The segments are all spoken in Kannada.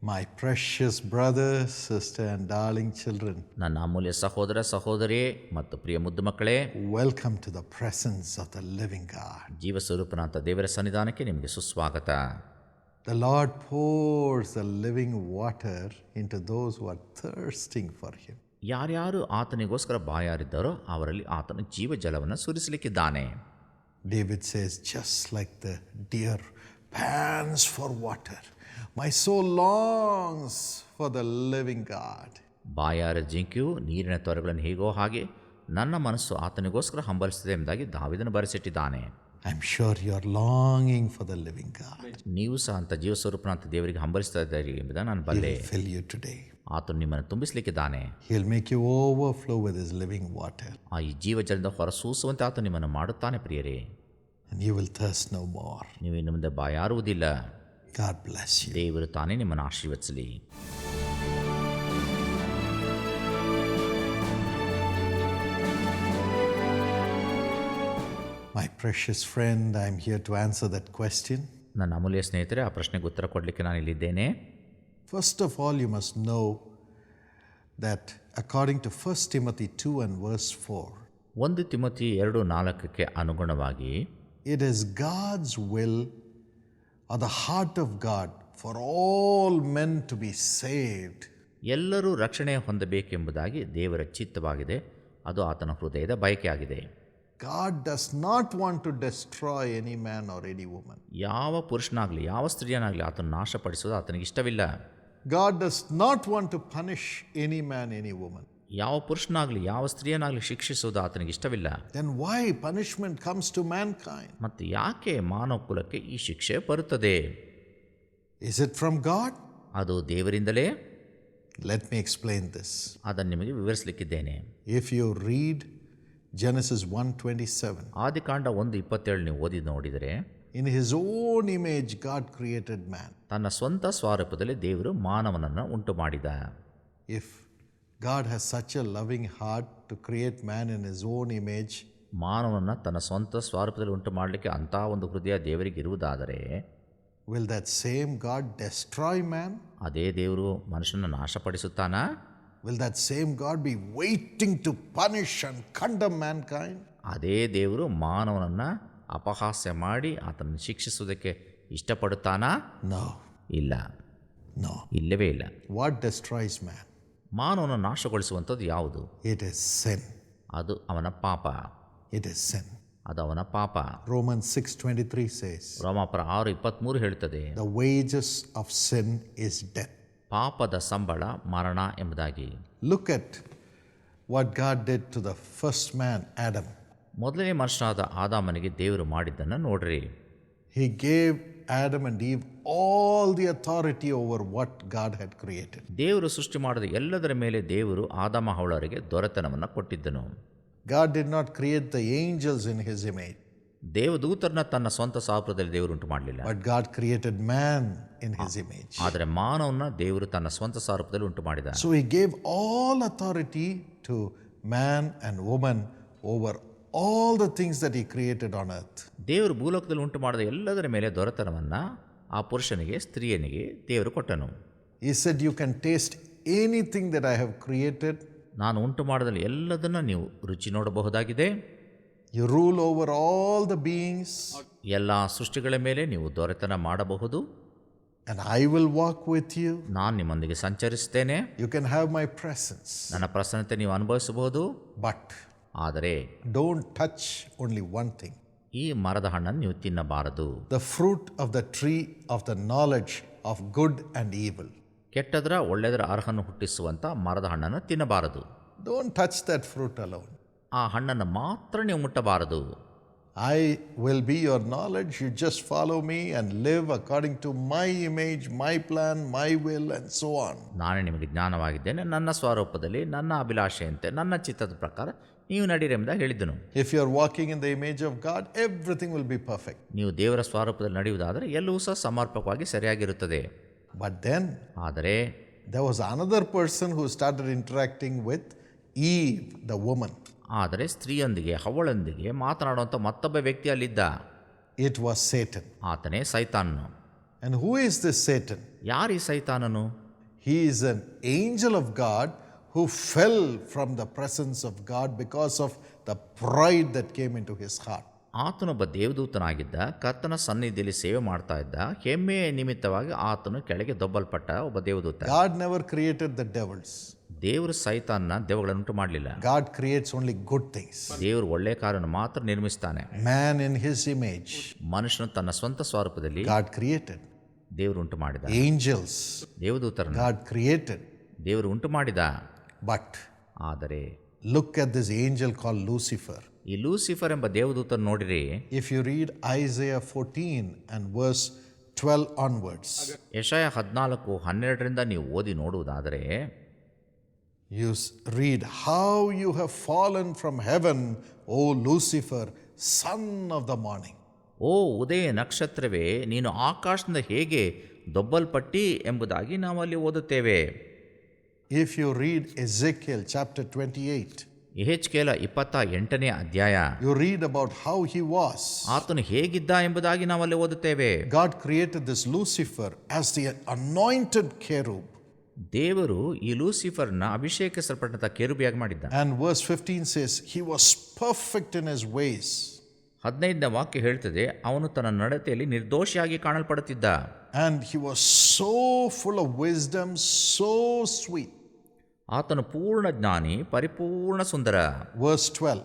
My precious brothers, sister, and darling children, ನನ್ನ ಅಮೂಲ್ಯ ಸಹೋದರ ಸಹೋದರಿಯೇ ಮತ್ತು ಪ್ರಿಯ ಮುದ್ದು ಮಕ್ಕಳೇ, welcome to the presence of the living God. ಜೀವಸ್ವರೂಪನಾದ ದೇವರ ಸನ್ನಿಧಾನಕ್ಕೆ ನಿಮಗೆ ಸುಸ್ವಾಗತ. The Lord pours the living water into those who are thirsting for Him. ಯಾರ್ಯಾರು ಆತನಿಗೋಸ್ಕರ ಬಾಯಾರಿದ್ದಾರೋ ಅವರಲ್ಲಿ ಆತನು ಜೀವ ಜಲವನ್ನು ಸುರಿಸಲಿಕ್ಕಿದ್ದಾನೆ. David says, just like the deer pants for water, my soul longs for the living God. ಬಾಯಾರ ಜಿಂಕೆಯು ನೀರಿನ ತೊರೆಗಳನ್ನು ಹೇಗೋ ಹಾಗೆ ನನ್ನ ಮನಸ್ಸು ಆತನಿಗೋಸ್ಕರ ಹಂಬಲಿಸಿದೆ ಎಂಬುದಾಗಿ ದಾವೀದನು ಬರೆಸಿಟ್ಟಿದ್ದಾನೆ. I'm sure you are longing for the living God. ನೀವು ಸಹ ಅಂತ ಜೀವಸ್ವರೂಪನಾದ ದೇವರಿಗೆ ಹಂಬಲಿಸ್ತಾ ಇದ್ದೀರಿ ಎಂಬುದನ್ನು ನಾನು ಬಲ್ಲೆ. He will fill you today. ಆತನು ನಿಮ್ಮನ್ನು ತುಂಬಿಸಲಿಕ್ಕಿದ್ದಾನೆ. He'll make you overflow with His living water. ಈ ಜೀವಜಲದಿಂದ ಹೊರಸೂಸುವಂತೆ ಆತನು ನಿಮ್ಮನ್ನು ಮಾಡುತ್ತಾನೆ ಪ್ರಿಯರೇ. And you will thirst no more. ನೀವು ಇನ್ನು ಮುಂದೆ ಬಾಯಾರುವುದಿಲ್ಲ. God bless you. ದೇವರು ತಾನೇ ನಿಮ್ಮನ್ನು ಆಶೀರ್ವದಿಸಲಿ. My precious friend, I'm here to answer that question. ನನ್ನ ಅಮೂಲ್ಯ ಸ್ನೇಹಿತರೆ, ಆ ಪ್ರಶ್ನೆಗೆ ಉತ್ತರ ಕೊಡಲಿಕ್ಕೆ ನಾನು ಇಲ್ಲಿದ್ದೇನೆ. First of all, you must know that according to 1 Timothy 2 and verse 4, 1 Timothy 2:4 ಅನುಗುಣವಾಗಿ, it is God's will or the heart of God for all men to be saved. ಎಲ್ಲರೂ ರಕ್ಷಣೆ ಹೊಂದಬೇಕೆಂಬುದಾಗಿ ದೇವರ ಚಿತ್ತವಾಗಿದೆ. ಅದು ಆತನ ಹೃದಯದ ಬಯಕೆಯಾಗಿದೆ. God does not want to destroy any man or any woman. ಯಾವ ಪುರುಷನಾಗಲಿ ಯಾವ ಸ್ತ್ರೀಯನಾಗಲಿ ಆತನ ನಾಶಪಡಿಸೋದು ಆತನಿಗೆ ಇಷ್ಟವಿಲ್ಲ. God does not want to punish any man, any woman. ಯಾವ ಪುರುಷನಾಗಲಿ ಯಾವ ಸ್ತ್ರೀಯನಾಗಲಿ ಶಿಕ್ಷಿಸೋದು ಆತನಿಗೆ ಇಷ್ಟವಿಲ್ಲ. Then why punishment comes to mankind? ಮತ್ತು ಯಾಕೆ ಮಾನವ ಕುಲಕ್ಕೆ ಈ ಶಿಕ್ಷೆ ಬರುತ್ತದೆ? Is it from God? ಅದು ದೇವರಿಂದಲೇ? Let me explain this. ಅದನ್ನು ನಿಮಗೆ ವಿವರಿಸಲಿಕ್ಕಿದ್ದೇನೆ. If you read Genesis 1:27, ಆದಿಕಾಂಡ 1:27 ನೀವು ಓದಿ ನೋಡಿದರೆ, in His own image God created man. ತನ್ನ ಸ್ವಂತ ಸ್ವರೂಪದಲ್ಲಿ ದೇವರು ಮಾನವನನ್ನು ಉಂಟು ಮಾಡಿದ. If God has such a loving heart to create man in His own image, ಮಾನವನನ್ನು ತನ್ನ ಸ್ವಂತ ಸ್ವರೂಪದಲ್ಲಿ ಉಂಟು ಮಾಡಲಿಕ್ಕೆ ಅಂಥ ಒಂದು ಹೃದಯ ದೇವರಿಗೆ ಇರುವುದಾದರೆ, will that same God destroy man? ಅದೇ ದೇವರು ಮನುಷ್ಯನನ್ನು ನಾಶಪಡಿಸುತ್ತಾನಾ? Will that same God be waiting to punish and condemn mankind? ಅದೇ ದೇವರು ಮಾನವನನ್ನು ಅಪಹಾಸ್ಯ ಮಾಡಿ ಆತನನ್ನು ಶಿಕ್ಷಿಸುವುದಕ್ಕೆ ಇಷ್ಟಪಡುತ್ತಾನಾ? No. ಇಲ್ಲ, No. ಇಲ್ಲವೇ ಇಲ್ಲ. What destroys man? ಮಾನವನನ್ನು ನಾಶಗೊಳಿಸುವಂಥದ್ದು ಯಾವುದು? It is sin. ಅದು ಅವನ ಪಾಪ. It is sin. ಅದು ಅವನ ಪಾಪ. Romans 6:23 says, ರೋಮಾಪುರ 6:23 ಹೇಳ್ತದೆ, the wages of sin is death. ಪಾಪದ ಸಂಬಳ ಮರಣ ಎಂಬುದಾಗಿ. Look at what God did to the first man, Adam. ಮೊದಲನೇ ಮನುಷ್ಯನಾದ ಆದಾಮನಿಗೆ ದೇವರು ಮಾಡಿದ್ದನ್ನು ನೋಡ್ರಿ. He gave Adam and Eve all the authority over what God had created. ದೇವರು ಸೃಷ್ಟಿ ಮಾಡಿದ ಎಲ್ಲದರ ಮೇಲೆ ದೇವರು ಆದಾಮ ಹವ್ವಳರಿಗೆ ದೊರೆತನವನ್ನು ಕೊಟ್ಟಿದ್ದನು. God did not create the angels in His image. ದೇವದೂತರನ್ನ ತನ್ನ ಸ್ವಂತ ಸ್ವರೂಪದಲ್ಲಿ ದೇವರು ಉಂಟು ಮಾಡಲಿಲ್ಲ. But God created man in His image. ಆದರೆ ಮಾನವನ ದೇವರು ತನ್ನ ಸ್ವಂತ ಸ್ವರೂಪದಲ್ಲಿ ಉಂಟು ಮಾಡಿದ. So He gave all authority to man and woman over all the things that He created on earth. ದೇವರು ಭೂಲೋಕದಲ್ಲಿ ಉಂಟು ಮಾಡಿದ ಎಲ್ಲದರ ಮೇಲೆ ದೊರೆತನವನ್ನು ಆ ಪುರುಷನಿಗೆ ಸ್ತ್ರೀಯನಿಗೆ ದೇವರು ಕೊಟ್ಟನು. He said, you can taste anything that I have created. ನಾನು ಉಂಟು ಮಾಡಿದಲ್ಲಿ ಎಲ್ಲದನ್ನು ನೀವು ರುಚಿ ನೋಡಬಹುದಾಗಿದೆ. You rule over all the beings. ಎಲ್ಲ ಸೃಷ್ಟಿಗಳ ಮೇಲೆ ನೀವು ದೊರೆತನ ಮಾಡಬಹುದು. And I will walk with you. ನಾನು ನಿಮ್ಮೊಂದಿಗೆ ಸಂಚರಿಸ್ತೇನೆ. You can have my presence. ನನ್ನ ಪ್ರಸನ್ನತೆ ನೀವು ಅನುಭವಿಸಬಹುದು. But ಆದರೆ don't touch only one thing. ಈ ಮರದ ಹಣ್ಣನ್ನು ನೀವು ತಿನ್ನಬಾರದು. The fruit of the tree of the knowledge of good and evil. ಕೆಟ್ಟದರ ಒಳ್ಳೆಯದರ ಅರ್ಹನ್ನು ಹುಟ್ಟಿಸುವಂಥ ಮರದ ಹಣ್ಣನ್ನು ತಿನ್ನಬಾರದು. Don't touch that fruit alone. ಆ ಹಣ್ಣನ್ನು ಮಾತ್ರ ನೀವು ಮುಟ್ಟಬಾರದು. I will be your knowledge. You just follow me and live according to my image, my plan, my will, and so on. ನಾನೇ ನಿಮಗೆ ಜ್ಞಾನವಾಗಿದ್ದೇನೆ, ನನ್ನ ಸ್ವರೂಪದಲ್ಲಿ ನನ್ನ ಅಭಿಲಾಷೆಯಂತೆ ನನ್ನ ಚಿತ್ತದ ಪ್ರಕಾರ ನೀವು ನಡೀರಿ ಎಂಬುದಾಗಿ ಹೇಳಿದ್ದನು. If you are walking in the image of God, everything will be perfect. ನೀವು ದೇವರ ಸ್ವರೂಪದಲ್ಲಿ ನಡೆಯುವುದಾದರೆ ಎಲ್ಲವೂ ಸಹ ಸಮರ್ಪಕವಾಗಿ ಸರಿಯಾಗಿರುತ್ತದೆ. But then ಆದರೆ there was another person who started interacting with Eve, the woman. ಆದರೆ ಸ್ತ್ರೀಯೊಂದಿಗೆ ಹವ್ವಳೊಂದಿಗೆ ಮಾತನಾಡುವಂಥ ಮತ್ತೊಬ್ಬ ವ್ಯಕ್ತಿ ಅಲ್ಲಿದ್ದ. It was Satan. ಆತನೇ ಸೈತಾನನು. And who is this Satan? ಯಾರೀ ಸೈತಾನನು? He is an angel of God who fell from the presence of God because of the pride that came into his heart. ಆತನೊಬ್ಬ ದೇವದೂತನಾಗಿದ್ದ, ಕರ್ತನ ಸನ್ನಿಧಿಯಲ್ಲಿ ಸೇವೆ ಮಾಡ್ತಾ ಇದ್ದ. ಹೆಮ್ಮೆಯ ನಿಮಿತ್ತವಾಗಿ ಆತನು ಕೆಳಗೆ ದೊಬ್ಬಲ್ಪಟ್ಟ ಒಬ್ಬ ದೇವದೂತ. God never created the devils. ದೇವರು ಸೈತಾನ್ನ ದೆವ್ವಗಳನ್ನುಂಟು ಮಾಡಲಿಲ್ಲ. God creates only good things. ದೇವರು ಒಳ್ಳೆಯ ಕಾರ್ಯವನ್ನು ಮಾತ್ರ ನಿರ್ಮಿಸ್ತಾನೆ. Man in his image. ಮನುಷ್ಯನು ತನ್ನ ಸ್ವಂತ ಸ್ವರೂಪದಲ್ಲಿ God created. ದೇವರು ಉಂಟು ಮಾಡಿದ. Angels. ದೇವದೂತರನ್ನು God created. ದೇವರು ಉಂಟು ಮಾಡಿದ. But ಆದರೆ look at this angel called Lucifer. ಈ ಲೂಸಿಫರ್ ಎಂಬ ದೇವದೂತನ ನೋಡಿರಿ. If you read Isaiah 14 and verse 12 onwards, ಯೆಶಾಯ 14:12 ನೀವು ಓದಿ ನೋಡುವುದಾದರೆ, you read, how you have fallen from heaven, O Lucifer, son of the morning. ಓ ಉದಯ ನಕ್ಷತ್ರವೇ, ನೀನು ಆಕಾಶದಿಂದ ಹೇಗೆ ದೊಬ್ಬಲ್ಪಟ್ಟಿ ಎಂಬುದಾಗಿ ನಾವು ಅಲ್ಲಿ ಓದುತ್ತೇವೆ. If you read Ezekiel chapter 28, ಯೆಹೆಜ್ಕೇಲ 28ನೇ ಅಧ್ಯಾಯ, you read about how he was. ಆತನು ಹೇಗಿದ್ದ ಎಂಬುದಾಗಿ ನಾವು ಅಲ್ಲಿ ಓದುತ್ತೇವೆ. God created this Lucifer as the anointed cherub. ದೇವರು ಈ ಲೂಸಿಫರ್ನ ಅಭಿಷೇಕಿಸಲ್ಪಟ್ಟಂತ ಕೆರೂಬಿಯಾಗಿ ಮಾಡಿದ್ದ. And verse 15 says, he was perfect in his ways. 15ನೇ ವಾಕ್ಯ ಹೇಳ್ತದೆ, ಅವನು ತನ್ನ ನಡತೆಯಲ್ಲಿ ನಿರ್ದೋಷಿಯಾಗಿ ಕಾಣಲ್ಪಡುತ್ತಿದ್ದ. And he was so full of wisdom, so sweet. ಆತನು ಪೂರ್ಣ ಜ್ಞಾನಿ, ಪರಿಪೂರ್ಣ ಸುಂದರ. Verse 12,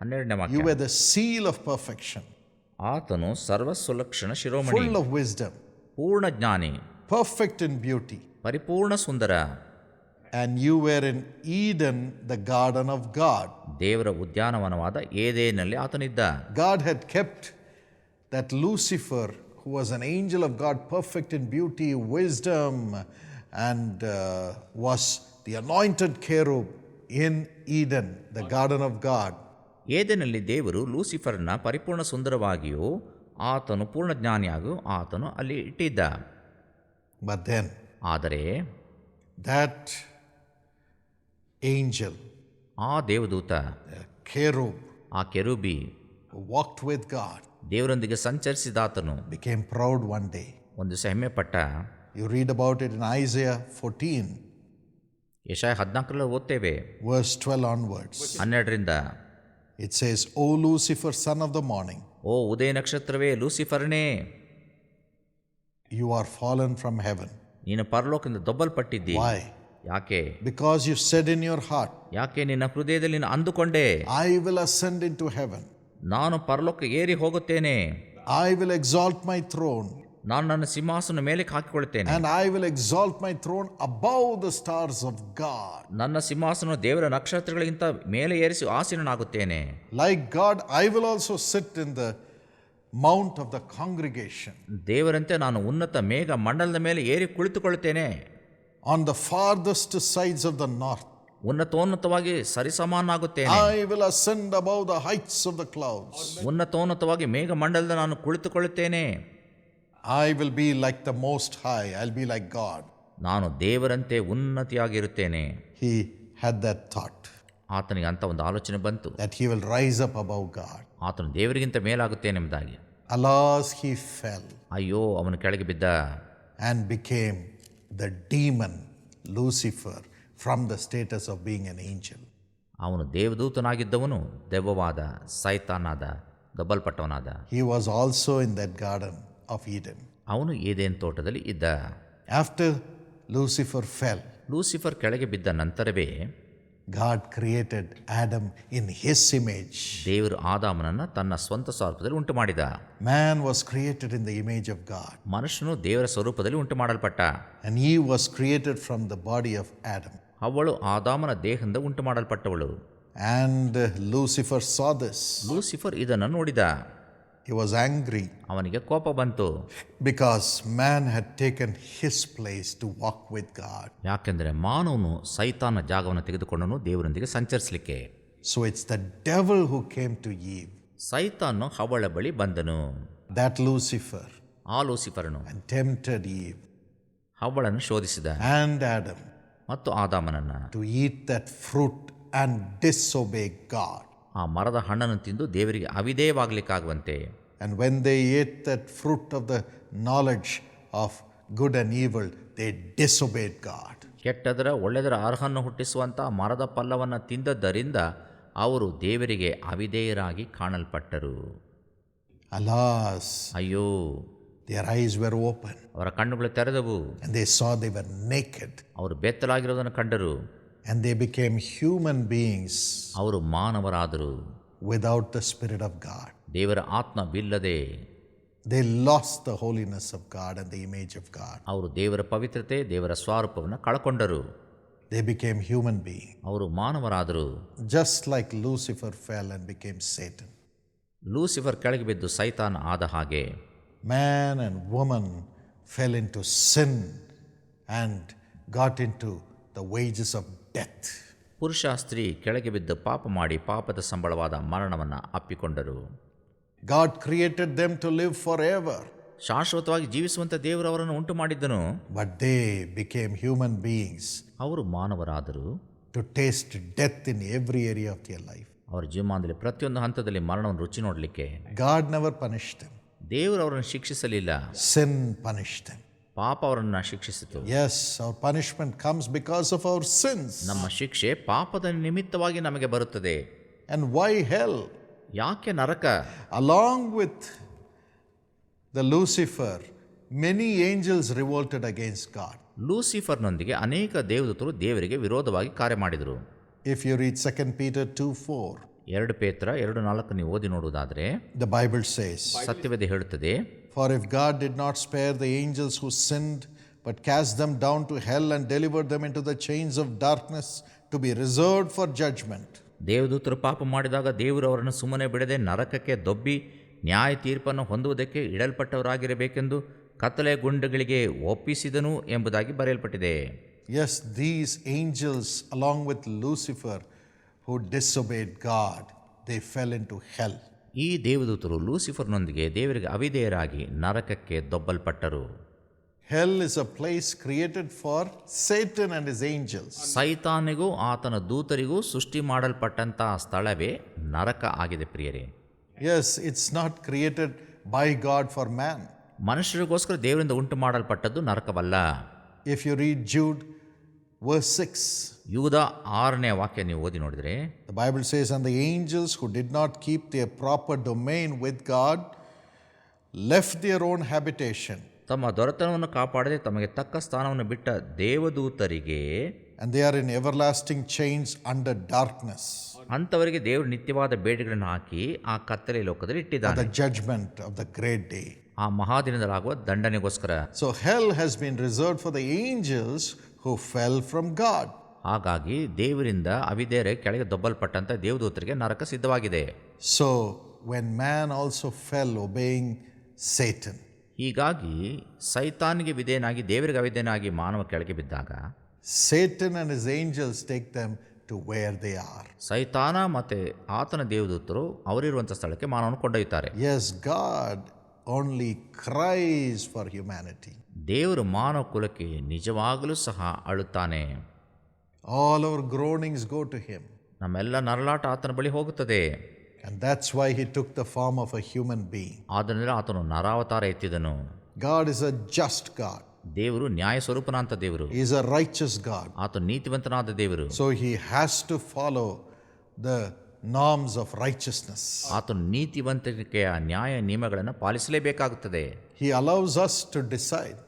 12ನೇ you ವಾಕ್ಯ, were the seal of perfection, ಆತನು ಸರ್ವಸುಲಕ್ಷಣ ಶಿರೋಮಣಿ, full of wisdom, ಪೂರ್ಣ ಜ್ಞಾನಿ, perfect in beauty. ಪರಿಪೂರ್ಣ ಸುಂದರ. And you were in Eden, the garden of God. ದೇವರ ಉದ್ಯಾನವನವಾದ ಏದೇನಲ್ಲಿ ಆತನಿದ್ದ. God had kept that Lucifer, who was an angel of God, perfect in beauty, wisdom, and was the anointed cherub in Eden, the garden of God. ಏದೇನಲ್ಲಿ ದೇವರು ಲೂಸಿಫರ್ನ ಪರಿಪೂರ್ಣ ಸುಂದರವಾಗಿಯೂ ಆತನು ಪೂರ್ಣ ಜ್ಞಾನಿಯಾಗೂ ಆತನು ಅಲ್ಲಿ ಇಟ್ಟಿದ್ದ. But then ಆದರೆ that angel, ಆ ದೇವದೂತ, the cherub, ಆ ಕೆರೂಬಿ, who walked with God, ದೇವರೊಂದಿಗೆ ಸಂಚರಿಸಿದಾತನು became proud one day. ಒಂದು ದಿವಸ ಹೆಮ್ಮೆ ಪಟ್ಟ. You read about it in Isaiah 14, Jeshaiah 14 ಓದ್ತೇವೆ, verse 12 onwards. 12ರಿಂದ. It says, O Lucifer, son of the morning, O Udaya ನಕ್ಷತ್ರವೇ, ಲೂಸಿಫರ್ನೇ, you are fallen from heaven. ನೀನು ಪರಲೋಕದಿಂದ ದೊಬ್ಬಲ್ಪಟ್ಟಿದ್ದಿ. Why? ಯಾಕೆ? Because you said in your heart, ಯಾಕೆ ನಿನ್ನ ಹೃದಯದಲ್ಲಿ ನೀನು ಅಂದುಕೊಂಡೆ, I will ascend into heaven. ನಾನು ಪರಲೋಕ ಏರಿ ಹೋಗುತ್ತೇನೆ, I will exalt my throne, ನಾನು ನನ್ನ ಸಿಂಹಾಸನ ಮೇಲೆ ಹಾಕಿಕೊಳ್ಳುತ್ತೇನೆ, and I will exalt my throne above the stars of God. ನನ್ನ ಸಿಂಹಾಸನ ದೇವರ ನಕ್ಷತ್ರಗಳಿಗಿಂತ ಮೇಲೆ ಏರಿಸಿ ಆಸೀನನಾಗುತ್ತೇನೆ. Like God, I will also sit in the mount of the congregation, ದೇವರಂತೆ ನಾನು ಉನ್ನತ ಮೇಘ ಮಂಡಲದ ಮೇಲೆ ಏರಿ ಕುಳಿತುಕೊಳ್ಳುತ್ತೇನೆ. on the farthest sides of the north. ಉನ್ನತೋನ್ನತವಾಗಿ ಸರಿಸಮಾನಾಗುತ್ತೇನೆ. I will ascend above the heights of the clouds. ಉನ್ನತೋನ್ನತವಾಗಿ ಮೇಘ ಮಂಡಲದ ನಾನು ಕುಳಿತುಕೊಳ್ಳುತ್ತೇನೆ. I will be like the Most High. I'll be like God. ನಾನು ದೇವರಂತೆ ಉನ್ನತಿಯಾಗಿರುತ್ತೇನೆ. He had that thought ಆತನಿಗೆ ಅಂತ ಒಂದು ಆಲೋಚನೆ ಬಂತು, that he will rise up above God. ಆತನು ದೇವರಿಗಿಂತ ಮೇಲಾಗುತ್ತೇನೆ ಎಂಬುದಾಗಿ. Alas, he fell ಅಯ್ಯೋ, ಅವನು ಕೆಳಗೆ ಬಿದ್ದ. and became the demon Lucifer from the status of being an angel. ಅವನು ದೇವದೂತನಾಗಿದ್ದವನು ದೆವ್ವವಾದ, ಸೈತಾನಾದ, ದಬ್ಬಲ್ಪಟ್ಟವನಾದ. He was also in that garden of Eden. ಅವನು ಏದೇನ್ ತೋಟದಲ್ಲಿ ಇದ್ದ. After Lucifer fell, ಲೂಸಿಫರ್ ಕೆಳಗೆ ಬಿದ್ದ ನಂತರವೇ God created Adam in his image. ದೇವರು ಆದಾಮನನ್ನು ತನ್ನ ಸ್ವಂತ ಸ್ವರೂಪದಲ್ಲಿ ಉಂಟು ಮಾಡಿದ. Man was created in the image of God, ಮನುಷ್ಯನು ದೇವರ ಸ್ವರೂಪದಲ್ಲಿ ಉಂಟು ಮಾಡಲ್ಪಟ್ಟ. and he was created from the body of Adam. ಅವಳು ಆದಾಮನ ದೇಹದಿಂದ ಉಂಟು ಮಾಡಲ್ಪಟ್ಟವಳು. And Lucifer saw this. Lucifer ಇದನ್ನು ನೋಡಿದ. He was angry ಅವನಿಗೆ ಕೋಪ ಬಂತು. because man had taken his place to walk with God. ಯಾಕೆಂದರೆ ಮಾನವನು ಸೈತಾನ ಜಾಗವನ್ನು ತೆಗೆದುಕೊಂಡನು ದೇವರೊಂದಿಗೆ ಸಂಚರಿಸಲಿಕ್ಕೆ. So it's the devil who came to Eve, ಸೈತಾನು ಹವಳ ಬಳಿ ಬಂದನು. that Lucifer, ಆ ಲೂಸಿಫರನು and tempted Eve ಹವ್ವಳನ್ನು ಶೋಧಿಸಿದ and Adam ಮತ್ತು ಆದಾಮನನ್ನ to eat that fruit and disobey God. ಆ ಮರದ ಹಣ್ಣನ್ನು ತಿಂದು ದೇವರಿಗೆ ಅವಿಧೇಯವಾಗಲಿಕ್ಕಾಗುವಂತೆ. And when they ate that fruit of the knowledge of good and evil, they disobeyed God. ಕೆಟ್ಟದರ ಒಳ್ಳೆಯದರ ಅರ್ಹನ್ನು ಹುಟ್ಟಿಸುವಂಥ ಮರದ ಫಲವನ್ನು ತಿಂದದ್ದರಿಂದ ಅವರು ದೇವರಿಗೆ ಅವಿಧೇಯರಾಗಿ ಕಾಣಲ್ಪಟ್ಟರು. Alas, ಅಯ್ಯೋ, their eyes were open ಅವರ ಕಣ್ಣುಗಳು ತೆರೆದವು, and they saw they were naked, ಅವರು ಬೆತ್ತಲಾಗಿರೋದನ್ನು ಕಂಡರು, and they became human beings ಅವರು ಮಾನವರಾದರು. without the Spirit of God. ದೇವರ ಆತ್ಮವಿಲ್ಲದೆ They lost the holiness of God and the image of God. ಅವರು ದೇವರ ಪವಿತ್ರತೆ, ದೇವರ ಸ್ವರೂಪವನ್ನು ಕಳಕೊಂಡರು. They became human beings, ಅವರು ಮಾನವರಾದರು. just like Lucifer fell and became Satan. Lucifer ಕೆಳಗೆ ಬಿದ್ದು ಸೈತಾನ್ ಆದ ಹಾಗೆ Man and woman fell into sin and got into the wages of death. ಪುರುಷ ಸ್ತ್ರೀ ಕೆಳಗೆ ಬಿದ್ದು ಪಾಪ ಮಾಡಿ ಪಾಪದ ಸಂಬಳವಾದ ಮರಣವನ್ನು ಅಪ್ಪಿಕೊಂಡರು. God created them to live forever, ಶಾಶ್ವತವಾಗಿ ಜೀವಿಸುವಂಥ ದೇವರು ಅವರನ್ನು ಉಂಟು ಮಾಡಿದ್ದನು. but they became human beings ಅವರು ಮಾನವರಾದರು. to taste death in every area of their life. ಅವರ ಜೀವಮಾನದಲ್ಲಿ ಪ್ರತಿಯೊಂದು ಹಂತದಲ್ಲಿ ಮರಣವನ್ನು ರುಚಿ ನೋಡಲಿಕ್ಕೆ God never punished them. ದೇವರು ಅವರನ್ನು ಶಿಕ್ಷಿಸಲಿಲ್ಲ, Sin punished them. ಪಾಪ ಅವರನ್ನು ಶಿಕ್ಷಿಸಿತು. Yes, our punishment comes because of our sins. ನಮ್ಮ ಶಿಕ್ಷೆ ಪಾಪದ ನಿಮಿತ್ತವಾಗಿ ನಮಗೆ ಬರುತ್ತದೆ. And why hell? ಯಾಕೆ ನರಕ? Along with the Lucifer, many angels revolted against God. ಲೂಸಿಫರ್ನೊಂದಿಗೆ ಅನೇಕ ದೇವದೂತರು ದೇವರಿಗೆ ವಿರೋಧವಾಗಿ ಕಾರ್ಯ ಮಾಡಿದರು. If you read 2 Peter 2:4, 2 ಪೇತ್ರ 2:4 ನೀವು ಓದಿ ನೋಡುವುದಾದರೆ the Bible says, ಸತ್ಯವೇದ ಹೇಳುತ್ತದೆ, For if God did not spare the angels who sinned, but cast them down to hell and delivered them into the chains of darkness to be reserved for judgment. ದೇವದೂತರು ಪಾಪ ಮಾಡಿದಾಗ ದೇವರು ಅವರನ್ನು ಸುಮ್ಮನೆ ಬಿಡದೆ ನರಕಕ್ಕೆ ದೊಬ್ಬಿ ನ್ಯಾಯ ತೀರ್ಪನ್ನು ಹೊಂದುವುದಕ್ಕೆ ಇಡಲ್ಪಟ್ಟವರಾಗಿರಬೇಕೆಂದು ಕತ್ತಲೆ ಗುಂಡುಗಳಿಗೆ ಒಪ್ಪಿಸಿದನು ಎಂಬುದಾಗಿ ಬರೆಯಲ್ಪಟ್ಟಿದೆ. Yes, these angels, along with Lucifer, who disobeyed God, they fell into hell. ಈ ದೇವದೂತರು ಲೂಸಿಫರ್ನೊಂದಿಗೆ ದೇವರಿಗೆ ಅವಿಧೇಯರಾಗಿ ನರಕಕ್ಕೆ ದೊಬ್ಬಲ್ಪಟ್ಟರು. Hell is a place created for Satan and his angels. ಸೈತಾನಿಗೂ ಆತನ ದೂತರಿಗೂ ಸೃಷ್ಟಿ ಮಾಡಲ್ಪಟ್ಟಂತಹ ಸ್ಥಳವೇ ನರಕ ಆಗಿದೆ ಪ್ರಿಯರೇ. Yes, it's not created by God for man. ಮನುಷ್ಯರಿಗೋಸ್ಕರ ದೇವರಿಂದ ಉಂಟು ಮಾಡಲ್ಪಟ್ಟದ್ದು ನರಕವಲ್ಲ. If you read Jude verse 6, ಯೂದ 6ನೇ ವಾಕ್ಯ ನೀವು ಓದಿ ನೋಡಿದರೆ, the Bible says, And the angels who did not keep their proper domain with God left their own habitation. ತಮ್ಮ ದೊರೆತನವನ್ನು ಕಾಪಾಡದೆ ತಮಗೆ ತಕ್ಕ ಸ್ಥಾನವನ್ನು ಬಿಟ್ಟ ದೇವದೂತರಿಗೆ, And they are in everlasting chains under darkness, ಅಂಥವರಿಗೆ ದೇವರು ನಿತ್ಯವಾದ ಬೇಡಿಗಳನ್ನು ಹಾಕಿ ಆ ಕತ್ತಲೆ ಲೋಕದಲ್ಲಿ for ಇಟ್ಟಿದ್ದಾನೆ, the judgment of the great day. ಆ ಮಹಾದಿನದಲ್ಲಾಗುವ ದಂಡನೆಗೋಸ್ಕರ. So hell has been reserved for the angels who fell from God. ಹಾಗಾಗಿ ದೇವರಿಂದ ಅವಿಧೇಯರ ಕೆಳಗೆ ದೊಬ್ಬಲ್ಪಟ್ಟಂಥ ದೇವದೂತರಿಗೆ ನರಕ ಸಿದ್ಧವಾಗಿದೆ. So when man also fell obeying Satan, ಹೀಗಾಗಿ ಸೈತಾನಿಗೆ ವಿಧೇಯನಾಗಿ ದೇವರಿಗೆ ಅವಿಧೇಯನಾಗಿ ಮಾನವ ಕೆಳಗೆ ಬಿದ್ದಾಗ Satan and his angels take them to where they are. ಸೈತಾನ ಮತ್ತು ಆತನ ದೇವದೂತರು ಅವರಿರುವಂಥ ಸ್ಥಳಕ್ಕೆ ಮಾನವನು ಕೊಂಡೊಯ್ಯುತ್ತಾರೆ. Yes, God only cries for humanity. ದೇವರು ಮಾನವ ಕುಲಕ್ಕೆ ನಿಜವಾಗಲೂ ಸಹ ಅಳುತ್ತಾನೆ. All our groanings go to him. ನಮ್ಮೆಲ್ಲ ನರಳಾಟ ಆತನ ಬಳಿ ಹೋಗುತ್ತದೆ. And that's why he took the form of a human being. ಆದ್ದರಿಂದ ಆತನು ನರಾವತಾರ ಎತ್ತಿದನು. God is a just God. ದೇವರು ನ್ಯಾಯ ಸ್ವರೂಪನಾಂತ ದೇವರು. He is a righteous God. ಆತನು ನೀತಿವಂತನಾದ ದೇವರು. So he has to follow the norms of righteousness. ಆತನು ನೀತಿವಂತಿಕೆಯ ನ್ಯಾಯ ನಿಯಮಗಳನ್ನು ಪಾಲಿಸಲೇಬೇಕಾಗುತ್ತದೆ. He allows us to decide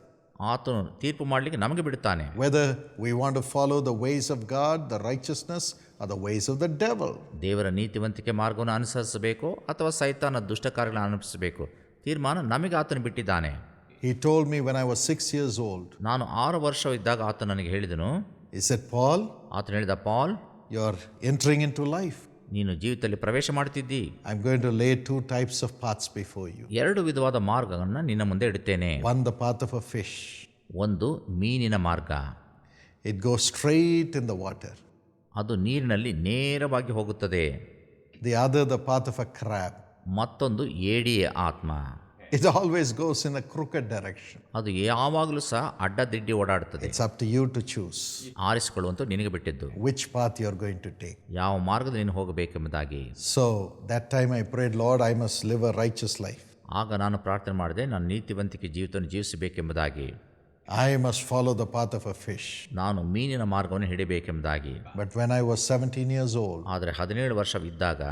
ಆತನು ತೀರ್ಪು ಮಾಡಲಿಕ್ಕೆ ನಮಗೆ ಬಿಡುತ್ತಾನೆ, whether we want to follow the ways of God, the righteousness, or the ways of the devil. ದೇವರ ನೀತಿವಂತಿಕೆ ಮಾರ್ಗವನ್ನು ಅನುಸರಿಸಬೇಕು ಅಥವಾ ಸೈತಾನ ದುಷ್ಟ ಕಾರ್ಯಗಳನ್ನು ಅನುಸರಿಸಬೇಕು. ತೀರ್ಮಾನ ನಮಗೆ ಆತನು ಬಿಟ್ಟಿದ್ದಾನೆ. He told me when I was 6 years old. ನಾನು 6 ವರ್ಷವಿದ್ದಾಗ ಆತ ನನಗೆ ಹೇಳಿದನು. He said, Paul, ಆತನು ಹೇಳಿದ, Pal, you're entering into life. ನೀನು ಜೀವಿತದಲ್ಲಿ ಪ್ರವೇಶ ಮಾಡ್ತಿದ್ದಿ. I'm going to lay 2 types of paths before you. 2 ವಿಧವಾದ ಮಾರ್ಗಗಳನ್ನು ನಿನ್ನ ಮುಂದೆ ಇಡುತ್ತೇನೆ. One, the path of a fish. ಒಂದು ಮೀನಿನ ಮಾರ್ಗ. It goes straight in the water. ಅದು ನೀರಿನಲ್ಲಿ ನೇರವಾಗಿ ಹೋಗುತ್ತದೆ. The other, the path of a crab. ಮತ್ತೊಂದು ಏಡಿಯ ಆತ್ಮ. It always goes in a crooked direction. ಅದು ಯಾವಾಗಲೂ ಸಹ ಅಡ್ಡದಿಡ್ಡಿ ಓಡಾಡುತ್ತದೆ. It's up to you to choose ಆರಿಸಿಕೊಳ್ಳುವಂತ ನಿನಗೆ ಬಿಟ್ಟಿದ್ದು, which path you are going to take. ಯಾವ ಮಾರ್ಗದಲ್ಲಿ ನೀನು ಹೋಗಬೇಕೆಂಬುದಾಗಿ. So that time I prayed, Lord, I must live a righteous life. ಆಗ ನಾನು ಪ್ರಾರ್ಥನೆ ಮಾಡಿದೆ, ನಾನು ನೀತಿವಂತಿಕೆ ಜೀವಿತವನ್ನು ಜೀವಿಸಬೇಕೆಂಬುದಾಗಿ. I must follow the path of a fish. ನಾನು ಮೀನಿನ ಮಾರ್ಗವನ್ನು ಹಿಡಿಬೇಕೆಂಬುದಾಗಿ. But when I was 17 years old, ಆದರೆ 17 ವರ್ಷವಿದ್ದಾಗ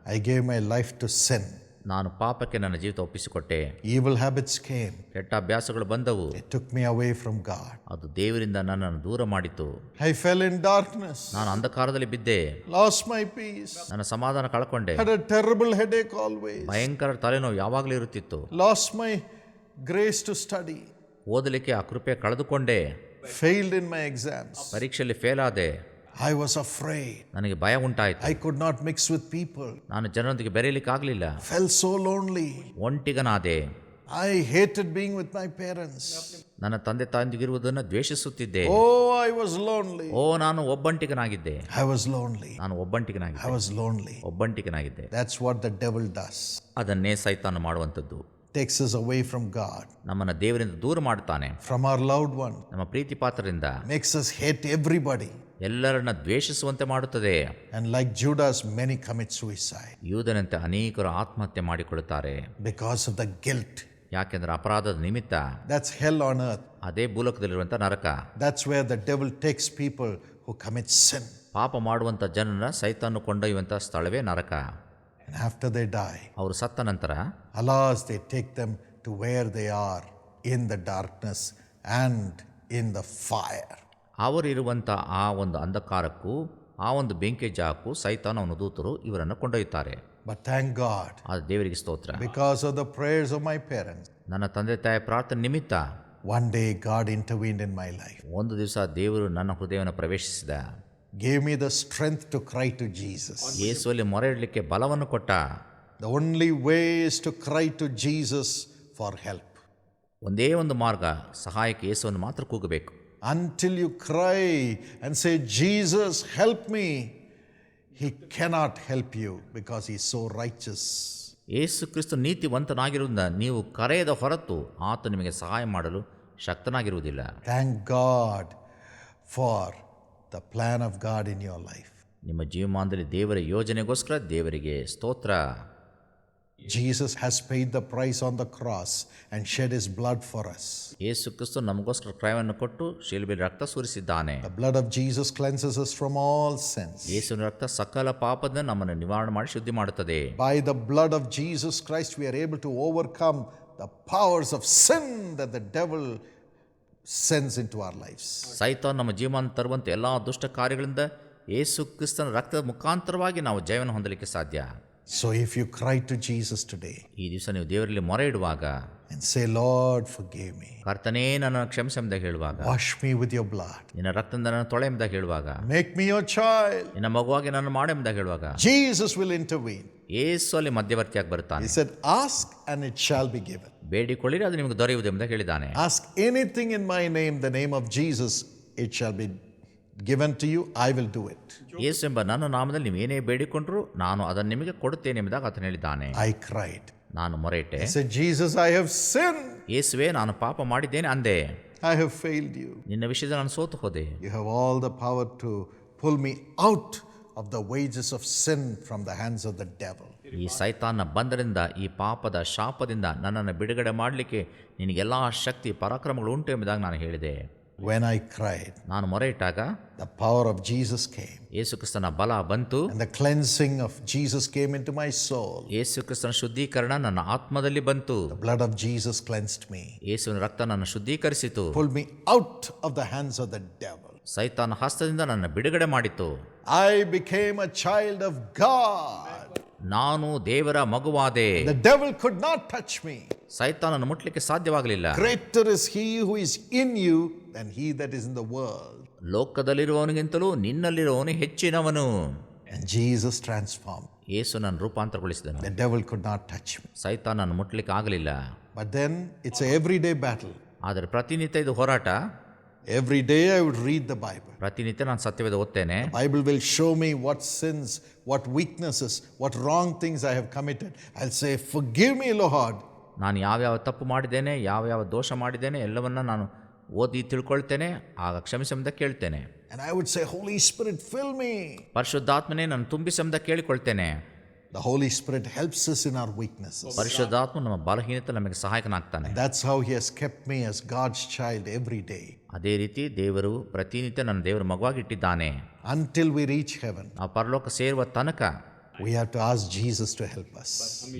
I gave my life to sin. ನಾನು ಪಾಪಕ್ಕೆ ನನ್ನ ಜೀವಿತ ಒಪ್ಪಿಸಿಕೊಟ್ಟೆ. Evil habits came. ಕೆಟ್ಟ ಅಭ್ಯಾಸಗಳು ಬಂದವು. It took me away from God. ಅದು ದೇವರಿಂದ ನನ್ನನ್ನು ದೂರ ಮಾಡಿತು. I fell in darkness. ನಾನು ಅಂಧಕಾರದಲ್ಲಿ ಬಿದ್ದೆ. Lost my peace. ನನ್ನ ಸಮಾಧಾನ ಕಳ್ಕೊಂಡೆ. Had a terrible headache always. ಭಯಂಕರ ತಲೆನೋವು ಯಾವಾಗಲೂ ಇರುತ್ತಿತ್ತು. Lost my grace to study. ಓದಲಿಕ್ಕೆ ಆ ಕೃಪೆ ಕಳೆದುಕೊಂಡೆ. Failed in my exams. ಪರೀಕ್ಷೆಯಲ್ಲಿ ಫೇಲ್ ಆದೆ. I was afraid. ನನಗೆ ಭಯ ಉಂಟಾಯಿತು. I could not mix with people. ನಾನು ಜನರೊಂದಿಗೆ ಬೆರೆಯಲಿಕ್ಕೆ ಆಗಲಿಲ್ಲ. Felt so lonely. ಒಂಟಿಗನಾದೆ. I hated being with my parents. ನನ್ನ ತಂದೆ ತಾಯಿಯೊಂದಿಗಿರುವುದನ್ನು ದ್ವೇಷಿಸುತ್ತಿದ್ದೆ. Oh, I was lonely. ನಾನು ಒಬ್ಬಂಟಿಗನಾಗಿದ್ದೆ. I was lonely. ನಾನು ಒಬ್ಬಂಟಿಗನಾಗಿದ್ದೆ. I was lonely. ಒಬ್ಬಂಟಿಗನಾಗಿದ್ದೆ. That's what the devil does. ಅದನ್ನೇ ಸೈತಾನ ಮಾಡುವಂಥದ್ದು. Takes us away from God, ನಮ್ಮನ್ನು ದೇವರಿಂದ ದೂರ ಮಾಡ್ತಾನೆ. from our loved one. ನಮ್ಮ ಪ್ರೀತಿ ಪಾತ್ರರಿಂದ Makes us hate everybody. ಎಲ್ಲರನ್ನ ದ್ವೇಷಿಸುವಂತೆ ಮಾಡುತ್ತದೆ. And like Judas, many commit suicide ಯೂದನಂತೆ ಅನೇಕರು ಆತ್ಮಹತ್ಯೆ ಮಾಡಿಕೊಳ್ಳುತ್ತಾರೆ. because of the guilt. ಯಾಕೆಂದ್ರೆ ಅಪರಾಧದ ನಿಮಿತ್ತ. That's hell on earth. ಅದೇ ಭೂಲೋಕದಲ್ಲಿರುವಂಥ ನರಕ. That's where the devil takes people who commit sin. ಪಾಪ ಮಾಡುವಂಥ ಜನರನ್ನ ಸೈತಾನು ಕೊಂಡೊಯ್ಯುವಂಥ ಸ್ಥಳವೇ ನರಕ. And after they die, ಅವರು ಸತ್ತ ನಂತರ alas, they take them to where they are in the darkness and in the fire. ಅವರಿರುವಂಥ ಆ ಒಂದು ಅಂಧಕಾರಕ್ಕೂ ಆ ಒಂದು ಬೆಂಕಿ ಜಾಗಕ್ಕೂ ಸೈತಾನ ಅವನ ದೂತರು ಇವರನ್ನು ಕೊಂಡೊಯ್ಯುತ್ತಾರೆ. But thank God, ಅದು ದೇವರಿಗೆ ಸ್ತೋತ್ರ. because of the prayers of my parents, ನನ್ನ ತಂದೆ ತಾಯಿ ಪ್ರಾರ್ಥನೆ ನಿಮಿತ್ತ one day God intervened in my life. ಒಂದು ದಿವಸ ದೇವರು ನನ್ನ ಹೃದಯವನ್ನು ಪ್ರವೇಶಿಸಿದ. Gave me the strength to cry to Jesus. ಯೇಸುವಲ್ಲಿ ಮೊರೆ ಇಡಲಿಕ್ಕೆ ಬಲವನ್ನು ಕೊಟ್ಟ. The only way is to cry to Jesus for help. ಒಂದೇ ಒಂದು ಮಾರ್ಗ, ಸಹಾಯಕ್ಕೆ ಯೇಸುವನ್ನು ಮಾತ್ರ ಕೂಗಬೇಕು. Until you cry and say, Jesus, help me, he cannot help you because he is so righteous. Yesu Krista ನೀತಿವಂತನಾಗಿರುವುದರಿಂದ ನೀವು ಕರೆಯದ ಹೊರತು ಆತ ನಿಮಗೆ ಸಹಾಯ ಮಾಡಲು ಶಕ್ತನಾಗಿರುವುದಿಲ್ಲ. Thank God for the plan of God in your life. ನಿಮ್ಮ ಜೀವಮಾನದಲ್ಲಿ ದೇವರ ಯೋಜನೆಗೋಸ್ಕರ ದೇವರಿಗೆ ಸ್ತೋತ್ರ. Jesus has paid the price on the cross and shed his blood for us. Yesu Krista ನಮಗೋಸ್ಕರ ಕ್ರಯವನ್ನು ಕೊಟ್ಟು ಶಿಲುಬೆಯಲ್ಲಿ ರಕ್ತ ಸುರಿಸಿದ್ದಾನೆ. The blood of Jesus cleanses us from all sins. ಯೇಸುವಿನ ರಕ್ತ ಸಕಲ ಪಾಪದಿಂದ ನಮ್ಮನ್ನು ನಿವಾರಣೆ ಮಾಡಿ ಶುದ್ಧಿ ಮಾಡುತ್ತದೆ. By the blood of Jesus Christ we are able to overcome the powers of sin that the devil sends into our lives. ಸೈತಾನ ನಮ್ಮ ಜೀವನ ತರುವಂಥ ಎಲ್ಲ ದುಷ್ಟ ಕಾರ್ಯಗಳಿಂದ ಯೇಸು ಕ್ರಿಸ್ತನ ರಕ್ತದ ಮುಖಾಂತರವಾಗಿ ನಾವು ಜಯವನ್ನು ಹೊಂದಲಿಕ್ಕೆ ಸಾಧ್ಯ. So if you cry to Jesus today ಈ ದಿವಸ ನೀವು ದೇವರಲ್ಲಿ ಮೊರೆ ಇಡುವಾಗ and say, Lord, forgive me. ಕರ್ತನೇ ನನ್ನನ್ನು ಕ್ಷಮಿಸೆಂಬುದಾಗಿ ಹೇಳುವಾಗ, Wash me with your blood. ನಿನ್ನ ರಕ್ತದಿಂದ ನನ್ನ ತೊಳೆಯೆಂಬುದಾಗಿ ಹೇಳುವಾಗ, Make me your child. ನಿನ್ನ ಮಗುವಾಗಿ ನನ್ನ ಮಾಡೆಂಬುದಾಗಿ ಹೇಳುವಾಗ Jesus will intervene. ಯೇಸು ಅಲ್ಲಿ ಮಧ್ಯವರ್ತಿಯಾಗಿ ಬರ್ತಾನೆ. He said, ask and it shall be given. ಬೇಡಿಕೊಳ್ಳಿರಿ ಅದು ನಿಮಗೆ ದೊರೆಯುವುದೆಂಬುದಾಗಿ ಹೇಳಿದ್ದಾನೆ. Ask anything in my name, the name of Jesus, it shall be given to you. I will do it. ಯೇಸು ಎಂಬ ನನ್ನ ನಾಮದಲ್ಲಿ ನೀವು ಏನೇ ಬೇಡಿಕೊಂಡ್ರು ನಾನು ಅದನ್ನು ನಿಮಗೆ ಕೊಡುತ್ತೇನೆ ಎಂಬುದಾಗಿ ಆತನು ಹೇಳಿದ್ದಾನೆ. I cried. ನಾನು ಮೊರೆಯಿಟ್ಟೆ. I said, Jesus, I have sinned. ಯೇಸುವೇ ನಾನು ಪಾಪ ಮಾಡಿದ್ದೇನೆ ಅಂದೆ. I have failed you. ನಿನ್ನ ವಿಷಯದಲ್ಲಿ ನಾನು ಸೋತು ಹೋದೆ. You have all the power to pull me out of the wages of sin from the hands of the devil. ಈ ಸೈತಾನ ಬಂದರಿಂದ ಈ ಪಾಪದ ಶಾಪದಿಂದ ನನ್ನನ್ನು ಬಿಡುಗಡೆ ಮಾಡಲಿಕ್ಕೆ ನಿನಗೆಲ್ಲ ಶಕ್ತಿ ಪರಾಕ್ರಮಗಳು ಉಂಟು ಎಂಬುದಾಗಿ ನಾನು ಹೇಳಿದೆ. When I cried, ನಾನು ಮೊರೆಯಿಟ್ಟಾಗ the power of Jesus came. ಯೇಸು ಕ್ರಿಸ್ತನ ಬಲ ಬಂತು. And the cleansing of Jesus came into my soul. ಯೇಸು ಕ್ರಿಸ್ತನ ಶುದ್ಧೀಕರಣ ನನ್ನ ಆತ್ಮದಲ್ಲಿ ಬಂತು. The blood of Jesus cleansed me. ಯೇಸುವಿನ ರಕ್ತ ನನ್ನ ಶುದ್ಧೀಕರಿಸಿತು. Pulled me out of the hands of the devil. ಸೈತಾನ ಹಸ್ತದಿಂದ ನನ್ನ ಬಿಡುಗಡೆ ಮಾಡಿತು. I became a child of God. ನಾನು ದೇವರ ಮಗುವಾದೆ. The devil could not touch me. ಸೈತಾನನ್ನು ಮುಟ್ಲಿಕ್ಕೆ ಸಾಧ್ಯವಾಗಲಿಲ್ಲ. Greater is he who is in you than he that is in the world. ಲೋಕದಲ್ಲಿರುವವನಿಗಿಂತಲೂ ನಿನ್ನಲ್ಲಿರುವವನು ಹೆಚ್ಚಿನವನು. And Jesus transformed. ಯೇಸು ನನ್ನ ರೂಪಾಂತರಗೊಳಿಸಿದನು. The devil could not touch me. ಸೈತಾನನ್ನು ಮುಟ್ಲಿಕ್ಕೆ ಆಗಲಿಲ್ಲ. But then it's a everyday battle. ಆದರೆ ಪ್ರತಿನಿತ್ಯ ಇದು ಹೋರಾಟ. Every day I would read the Bible. ಪ್ರತಿನಿತ್ಯ ನಾನು ಸತ್ಯವೇದ ಓದ್ತೇನೆ. The Bible will show me what sins, what weaknesses, what wrong things I have committed. I'll say, forgive me, Lord. ನಾನು ಯಾವ್ಯಾವ ತಪ್ಪು ಮಾಡಿದ್ದೇನೆ, ಯಾವ್ಯಾವ ದೋಷ ಮಾಡಿದ್ದೇನೆ ಎಲ್ಲವನ್ನ ನಾನು ಓದಿ ತಿಳ್ಕೊಳ್ತೇನೆ. ಆಗ ಕ್ಷಮಿಸೆಂಬುದ ಕೇಳ್ತೇನೆ. And I would say, Holy Spirit, fill me. ಪರಿಶುದ್ಧಾತ್ಮನೇ ನಾನು ತುಂಬಿಸೆಂಬುದ ಕೇಳಿಕೊಳ್ತೇನೆ. The Holy Spirit helps us in our weaknesses. ಪರಿಶುದ್ಧಾತ್ಮ ನಮ್ಮ ಬಲಹೀನತೆ ನಮಗೆ ಸಹಾಯಕನಾಗ್ತಾನೆ. That's how He has kept me as God's child every day. ಅದೇ ರೀತಿ ದೇವರು ಪ್ರತಿನಿತ್ಯ ನನ್ನ ದೇವರ ಮಗುವಾಗಿ ಇಟ್ಟಿದ್ದಾನೆ. Until we reach heaven, ಆ ಪರಲೋಕ ಸೇರುವ ತನಕ we have to ask Jesus to help us.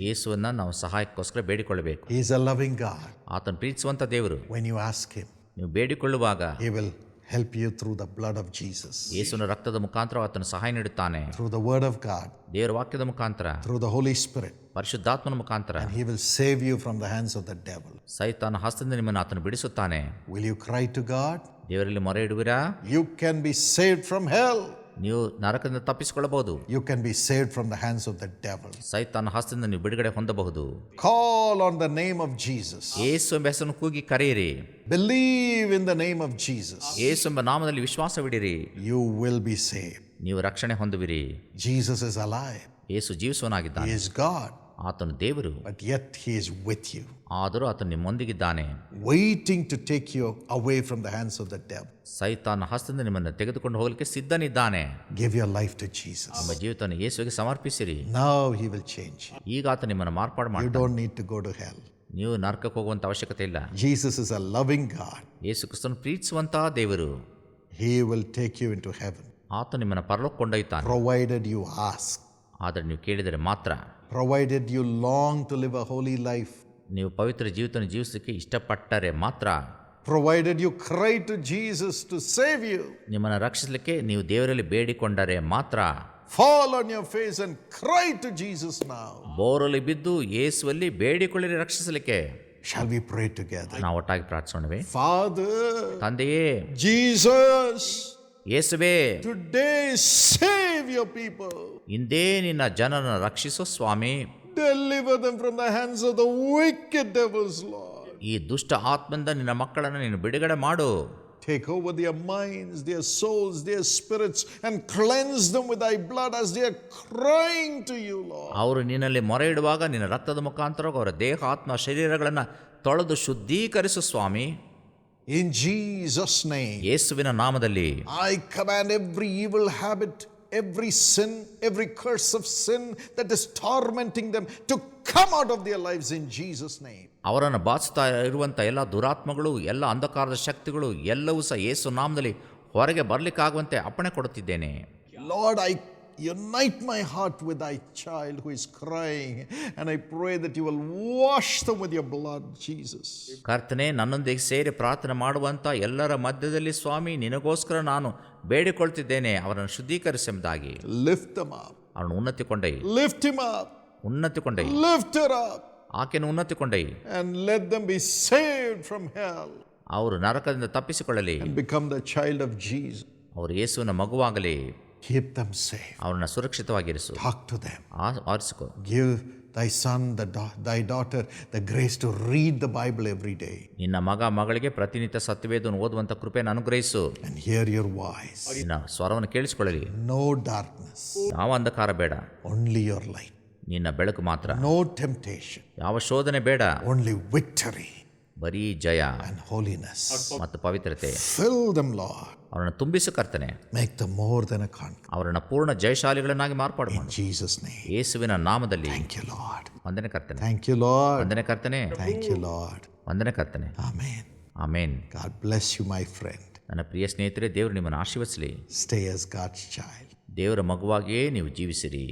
ಯೇಸುವನ್ನ ನಾವು ಸಹಾಯಕ್ಕೋಸ್ಕರ ಬೇಡಿಕೊಳ್ಳಬೇಕು. He is a loving God. ಆತನ ಪ್ರೀತಿಸುವಂತ ದೇವರು. When you ask Him, ನೀವು ಬೇಡಿಕೊಳ್ಳುವಾಗ He will help you through the blood of Jesus, ಯೇಸುವಿನ ರಕ್ತದ ಮುಖಾಂತರ ಆತನ ಸಹಾಯ ನೀಡುತ್ತಾನೆ. through the word of God, ದೇವರ ವಾಕ್ಯದ ಮುಖಾಂತರ, through the Holy Spirit. ಪರಿಶುದ್ಧಾತ್ಮನ ಮುಖಾಂತರ And He will save you from the hands of the devil. ಸೈತಾನ ಹಸ್ತದಿಂದ ನಿಮ್ಮನ್ನು ಆತನು ಬಿಡಿಸುತ್ತಾನೆ. Will you cry to God? ದೇವರಲ್ಲಿ ಮೊರೆ ಇಡುವಿರಾ? You can be saved from hell. ನೀವು ನರಕದಿಂದ ತಪ್ಪಿಸಿಕೊಳ್ಳಬಹುದು. You can be saved from the hands of the devil. ಸೈತಾನ ಹಸ್ತದಿಂದ ನೀವು ಬಿಡುಗಡೆ ಹೊಂದಬಹುದು. Call on the name of Jesus. ಯೇಸು ಎಂಬ ಹೆಸರನ್ನು ಕೂಗಿ ಕರೆಯಿರಿ. Believe in the name of Jesus. ಯೇಸು ಎಂಬ ನಾಮದಲ್ಲಿ ವಿಶ್ವಾಸವಿಡಿರಿ. You will be saved. ನೀವು ರಕ್ಷಣೆ ಹೊಂದುವಿರಿ. Jesus is alive. Yesu ಜೀವಿಸುವನಾಗಿದ್ದಾನೆ. He is God. ಆತನು ದೇವರು. But yet He is with you, ಆದರೂ ಆತನು ನಿಮ್ಮೊಂದಿಗಿದ್ದಾನೆ, waiting to take you away from the hands of the devil. ಸೈತಾನ ಹಸ್ತದಿಂದ ನಿಮ್ಮನ್ನು ತೆಗೆದುಕೊಂಡು ಹೋಗಲಿಕ್ಕೆ ಸಿದ್ಧನಿದ್ದಾನೆ. Give your life to Jesus. ನಿಮ್ಮ ಜೀವಿತವನ್ನು ಯೇಸುವಿಗೆ ಸಮರ್ಪಿಸಿರಿ. Now He will change you. ಈಗ ಆತ ನಿಮ್ಮನ್ನು ಮಾರ್ಪಾಡು You ಮಾಡ್ತಾನೆ. don't need to go to hell. ನೀವು ನರಕಕ್ಕೆ ಹೋಗುವಂತ ಅವಶ್ಯಕತೆ ಇಲ್ಲ. Jesus is a loving God. ಯೇಸು ಕ್ರಿಸ್ತನು ಪ್ರೀತಿಸುವಂತಹ ದೇವರು. He will take you into heaven, ಆತ ನಿಮ್ಮನ್ನು ಪರಲೋಕ ಕೊಂಡೊಯ್ತಾನೆ. provided you ask, ಆದರೆ ನೀವು ಕೇಳಿದರೆ ಮಾತ್ರ. provided you long to live a holy life, ನೀವು ಪವಿತ್ರ ಜೀವಿತವನ್ನು ಜೀವಿಸಲಿಕ್ಕೆ ಇಷ್ಟಪಟ್ಟರೆ ಮಾತ್ರ. provided you cry to Jesus to save you. ನಿಮ್ಮನ್ನು ರಕ್ಷಿಸಲಿಕ್ಕೆ ನೀವು ದೇವರಲ್ಲಿ ಬೇಡಿಕೊಂಡರೆ ಮಾತ್ರ. Fall on your face and cry to Jesus now. ಬೋರಲ್ಲಿ ಬಿದ್ದು ಯೇಸುವಲ್ಲಿ ಬೇಡಿಕೊಳ್ಳಿರಿ ರಕ್ಷಿಸಲಿಕ್ಕೆ. Shall we pray together? ನಾವು ಒಟ್ಟಾಗಿ ಪ್ರಾರ್ಥಿಸೋಣವೇ? Father, ತಂದೆಯೇ, Jesus, ಯೇಸುವೇ, today save your people. ಇಂದೇ ನಿನ್ನ ಜನರನ್ನು ರಕ್ಷಿಸು ಸ್ವಾಮಿ. Deliver them from the hands of the wicked devils, Lord. ಈ ದುಷ್ಟ ಆತ್ಮದಿಂದ ನಿನ್ನ ಮಕ್ಕಳನ್ನು ನೀನು ಬಿಡುಗಡೆ ಮಾಡು. Take over their minds, their souls, their spirits, and cleanse them with thy blood as they are crying to you, Lord. ಅವರು ನಿನ್ನಲ್ಲಿ ಮೊರೆ ಇಡುವಾಗ ನಿನ್ನ ರಕ್ತದ ಮುಖಾಂತರ ಅವರ ದೇಹ ಆತ್ಮ ಶರೀರಗಳನ್ನು ತೊಳೆದು ಶುದ್ಧೀಕರಿಸು ಸ್ವಾಮಿ. In Jesus' name, ಯೇಸುವಿನ ನಾಮದಲ್ಲಿ I command every evil habit, every sin, every curse of sin that is tormenting them to come out of their lives in Jesus' name. ಅವರನ್ನು ಬಾಧಿಸ್ತಾ ಇರುವಂಥ ಎಲ್ಲ ದುರಾತ್ಮಗಳು, ಎಲ್ಲ ಅಂಧಕಾರದ ಶಕ್ತಿಗಳು ಎಲ್ಲವೂ ಸಹ ಯೇಸು ನಾಮದಲ್ಲಿ ಹೊರಗೆ ಬರಲಿಕ್ಕಾಗುವಂತೆ ಅಪ್ಪಣೆ ಕೊಡುತ್ತಿದ್ದೇನೆ. Lord, I unite my heart with thy child who is crying, and I pray that you will wash them with your blood, Jesus. ಕರ್ತನೆ, ನನ್ನೊಂದಿಗೆ ಸೇರಿ ಪ್ರಾರ್ಥನೆ ಮಾಡುವಂಥ ಎಲ್ಲರ ಮಧ್ಯದಲ್ಲಿ ಸ್ವಾಮಿ ನಿನಗೋಸ್ಕರ ನಾನು ಬೇಡಿಕೊಳ್ತಿದ್ದೇನೆ, ಅವರನ್ನು ಶುದ್ಧೀಕರಿಸೆಂಬುದಾಗಿ. Lift them up. ಅವರನ್ನು ಉನ್ನತಿ ಕೊಂಡೈ, Lift him up. ಉನ್ನತಿ ಕೊಂಡೈ, Lift her up. ಆಕೆಯನ್ನು ಉನ್ನತಿ ಕೊಂಡೈ. And let them be saved from hell ಅವರು ನರಕದಿಂದ ತಪ್ಪಿಸಿಕೊಳ್ಳಲಿ. and become the child of Jesus. ಅವರು ಯೇಸುವಿನ ಮಗುವಾಗಲಿ. Keep them safe. ಅವರನ್ನು ಸುರಕ್ಷಿತವಾಗಿರಿಸು. Talk to them. ಆರಿಸಿಕೊ. Give thy son, thy daughter the grace to read the Bible every day ನಿನ್ನ ಮಗ ಮಗಳಿಗೆ ಪ್ರತಿನಿತ್ಯ ಸತ್ಯವೇದವನ್ನು ಓದುವಂಥ ಕೃಪೆಯನ್ನು ಅನುಗ್ರಹಿಸು. and hear your voice. ನಿನ್ನ ಸ್ವರವನ್ನು ಕೇಳಿಸಿಕೊಳ್ಳಲಿ. No darkness, ಯಾವ ಅಂಧಕಾರ ಬೇಡ, only your light. ನಿನ್ನ ಬೆಳಕು ಮಾತ್ರ. No temptation, ಯಾವ ಶೋಧನೆ ಬೇಡ, only victory ಬರೀ ಜಯ and holiness. ಮತ್ತು ಪವಿತ್ರತೆ. Fill them, Lord. ಅವರನ್ನು ತುಂಬಿಸು ಕರ್ತನೆ. Make them more than a conqueror. ಅವರನ್ನು ಪೂರ್ಣ ಜಯಶಾಲಿಗಳನ್ನಾಗಿ ಮಾರ್ಪಾಡು In ಮಾಡು. Jesus' name. ಯೇಸುವಿನ ನಾಮದಲ್ಲಿ Thank you, Lord. ವಂದನೆ ಕರ್ತನೆ. Thank you, Lord. ವಂದನೆ ಕರ್ತನೆ. Thank you, Lord. ವಂದನೆ ಕರ್ತನೆ. Amen. Amen. God bless you, my friend. ನನ್ನ ಪ್ರಿಯ ಸ್ನೇಹಿತರೆ, ದೇವರು ನಿಮ್ಮನ್ನು ಆಶೀರ್ವದಿಸಲಿ. Stay as God's child. ದೇವರ ಮಗುವಾಗಿಯೇ ನೀವು ಜೀವಿಸಿರಿ.